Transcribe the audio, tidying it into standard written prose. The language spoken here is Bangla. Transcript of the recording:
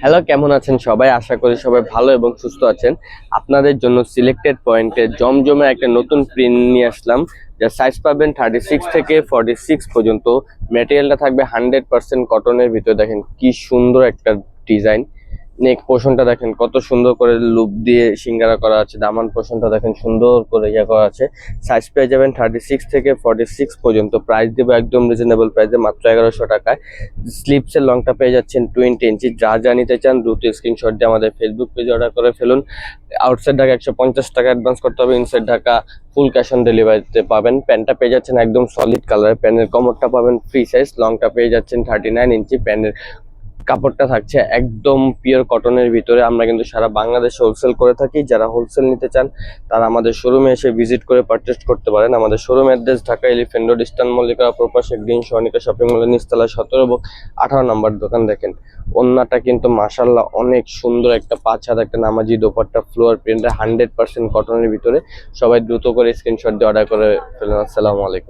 হ্যালো, কেমন আছেন সবাই? আশা করি সবাই ভালো এবং সুস্থ আছেন। আপনাদের জন্য সিলেক্টেড পয়েন্টে জমজমে একটা নতুন প্রিন্ট নিয়ে আসলাম। যার সাইজ পাবেন 36 থেকে 46 পর্যন্ত। ম্যাটেরিয়ালটা থাকবে 100% কটনের ভিতরে। দেখেন কি সুন্দর একটা ডিজাইন। নেক পোর্শনটা দেখেন কত সুন্দর করে লুপ দিয়ে সিঙ্গারা করা আছে। দামান পোর্শনটা দেখেন সুন্দর করে করা আছে। সাইজ পেয়ে যাবেন 36 থেকে 46 পর্যন্ত। প্রাইস দেবো একদম রিজনেবল প্রাইসে, মাত্র 1100 টাকায়। স্লিপসের লংটা পেয়ে যাচ্ছেন 20 ইঞ্চি। যা নিতে চান দ্রুত স্ক্রিনশট দিয়ে আমাদের ফেসবুক পেজে অর্ডার করে ফেলুন। আউটসাইড ঢাকা 150 টাকা অ্যাডভান্স করতে হবে, inside Dhaka full cash on ডেলিভারিতে পাবেন। প্যান্টটা পেয়ে যাচ্ছেন একদম সলিড কালার। প্যান্টের কমরটা পাবেন ফ্রি সাইজ। লংটা পেয়ে যাচ্ছেন 39 ইঞ্চি। প্যান্টের কাপড়টা থাকছে একদম পিওর কটনের ভিতরে। আমরা কিন্তু সারা বাংলাদেশে হোলসেল করে থাকি। যারা হোলসেল নিতে চান তারা আমাদের শোরুমে এসে ভিজিট করে পারচেজ করতে পারেন। আমাদের showroom address Dhaka Elephant Road, Eastern Mallika প্রপাশে গ্রিন স্বর্ণিকা শপিং মলের নিচতলা 17 এবং 18 নম্বর দোকান। দেখেন ওন্নাটা কিন্তু মাশাল্লাহ অনেক সুন্দর, একটা 5 হাত একটা নামাজি দোপাট্টা, ফ্লোয়ার প্রিন্টে 100% কটনের ভিতরে। সবাই দ্রুত করে স্ক্রিনশট দিয়ে অর্ডার করে ফেলুন। আসসালামু আলাইকুম।